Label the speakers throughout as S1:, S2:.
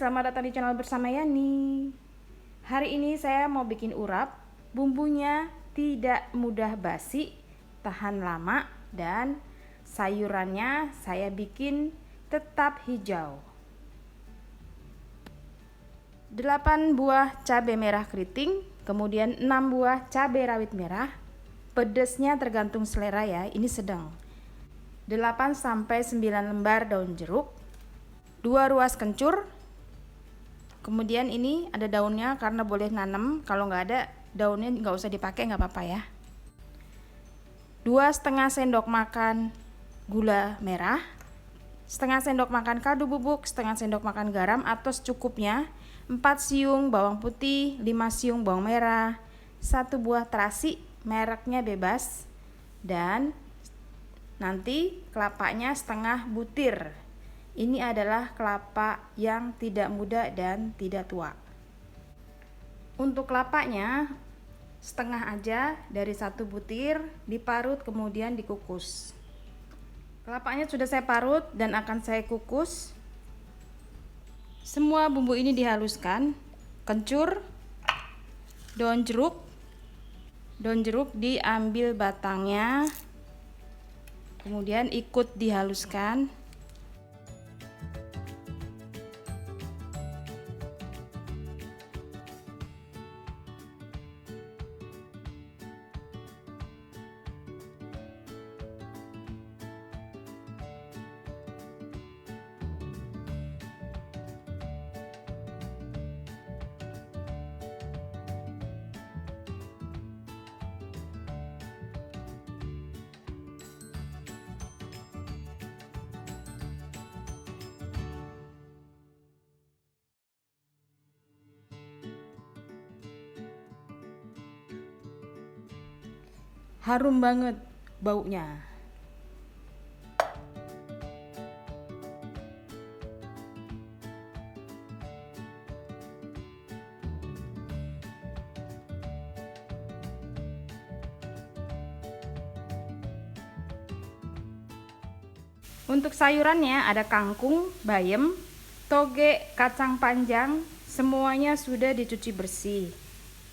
S1: selamat datang di channel bersama Yani. Hari ini saya mau bikin urap. Bumbunya tidak mudah basi, tahan lama, dan sayurannya saya bikin tetap hijau. 8 buah cabai merah keriting, kemudian 6 buah cabai rawit merah. Pedesnya tergantung selera ya, ini sedang. 8-9 lembar daun jeruk, 2 ruas kencur. Kemudian ini ada daunnya karena boleh nanam, kalau nggak ada daunnya nggak usah dipakai, nggak apa-apa ya. 2,5 sendok makan gula merah, setengah sendok makan kaldu bubuk, setengah sendok makan garam atau secukupnya, 4 siung bawang putih, 5 siung bawang merah, 1 buah terasi, mereknya bebas, dan nanti kelapanya setengah butir. Ini adalah kelapa yang tidak muda dan tidak tua. Untuk kelapanya setengah aja dari 1 butir, diparut kemudian dikukus. Kelapanya sudah saya parut dan akan saya kukus. Semua bumbu ini dihaluskan. Kencur, daun jeruk diambil batangnya, kemudian ikut dihaluskan. Harum banget baunya. Untuk sayurannya ada kangkung, bayam, toge, kacang panjang, semuanya sudah dicuci bersih.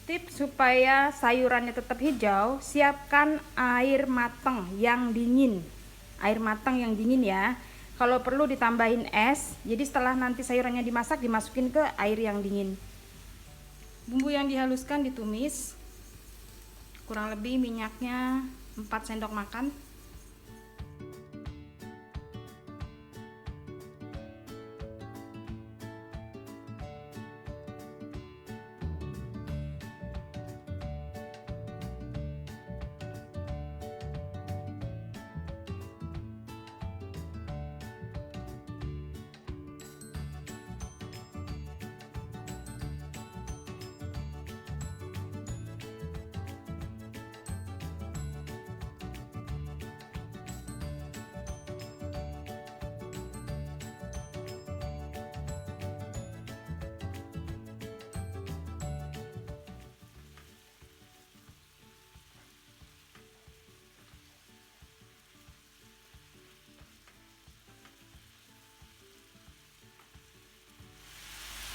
S1: Tips supaya sayurannya tetap hijau, siapkan air matang yang dingin. Air matang yang dingin ya. Kalau perlu ditambahin es, jadi setelah nanti sayurannya dimasak, dimasukin ke air yang dingin. Bumbu yang dihaluskan ditumis. Kurang lebih minyaknya 4 sendok makan.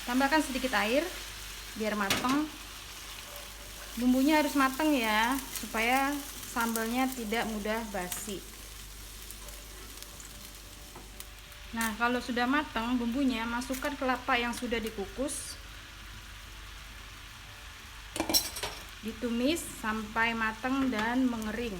S1: Tambahkan sedikit air biar matang. Bumbunya harus matang ya, supaya sambalnya tidak mudah basi. Nah, kalau sudah matang bumbunya, masukkan kelapa yang sudah dikukus. Ditumis sampai matang dan mengering.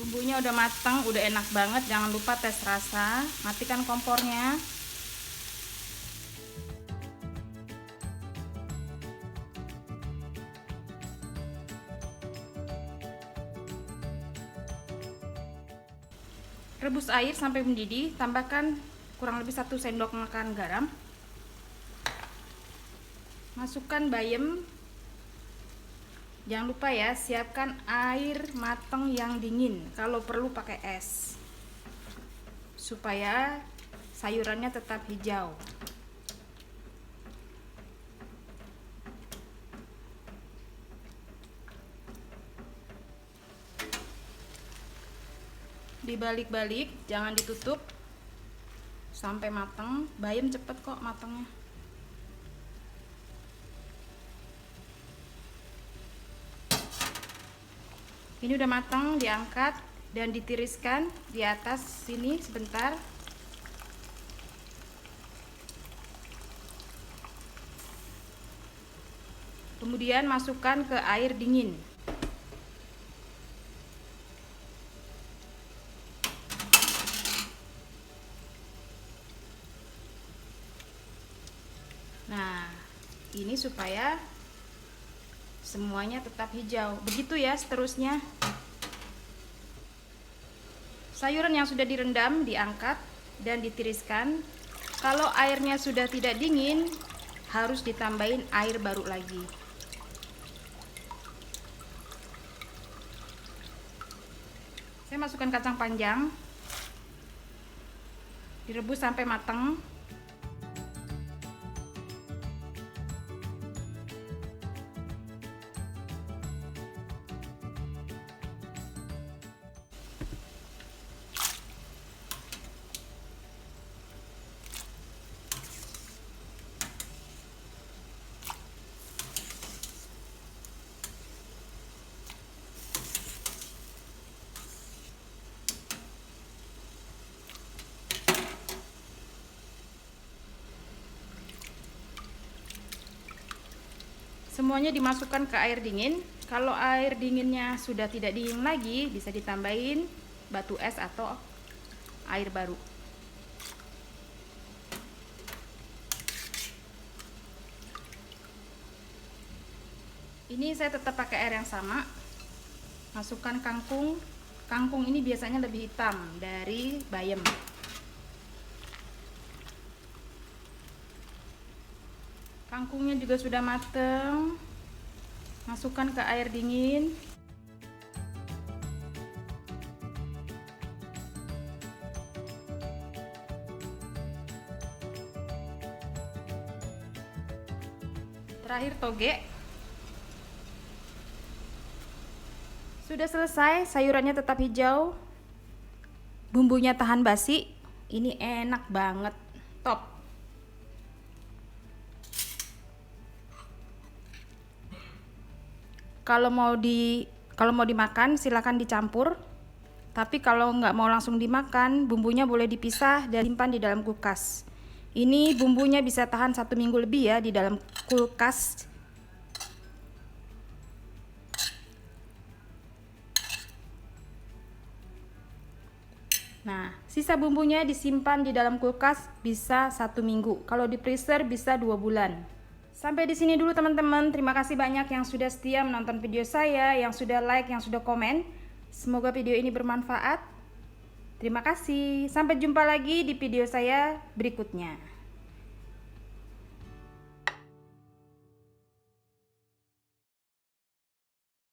S1: Bumbunya udah matang, udah enak banget. Jangan lupa tes rasa. Matikan kompornya. Rebus air sampai mendidih. Tambahkan kurang lebih 1 sendok makan garam. Masukkan bayam. Jangan lupa ya, siapkan air matang yang dingin. Kalau perlu pakai es, supaya sayurannya tetap hijau. Dibalik-balik, jangan ditutup sampai matang. Bayam cepet kok matangnya. Ini udah matang, diangkat dan ditiriskan di atas sini sebentar. Kemudian masukkan ke air dingin. Nah, ini supaya semuanya tetap hijau. Begitu ya seterusnya. Sayuran yang sudah direndam diangkat dan ditiriskan. Kalau airnya sudah tidak dingin, harus ditambahin air baru lagi. Saya masukkan kacang panjang. Direbus sampai matang. Semuanya dimasukkan ke air dingin. Kalau air dinginnya sudah tidak dingin lagi, bisa ditambahin batu es atau air baru. Ini saya tetap pakai air yang sama. Masukkan kangkung. Kangkung ini biasanya lebih hitam dari bayam. Kangkungnya juga sudah mateng. Masukkan ke air dingin. Terakhir toge. Sudah selesai, sayurannya tetap hijau. Bumbunya tahan basi. Ini enak banget. Top. Kalau mau dimakan silakan dicampur. Tapi kalau nggak mau langsung dimakan, bumbunya boleh dipisah dan simpan di dalam kulkas. Ini bumbunya bisa tahan 1 minggu lebih ya di dalam kulkas. Nah, sisa bumbunya disimpan di dalam kulkas bisa 1 minggu. Kalau di freezer bisa 2 bulan. Sampai di sini dulu teman-teman. Terima kasih banyak yang sudah setia menonton video saya, yang sudah like, yang sudah komen. Semoga video ini bermanfaat. Terima kasih. Sampai jumpa lagi di video saya berikutnya.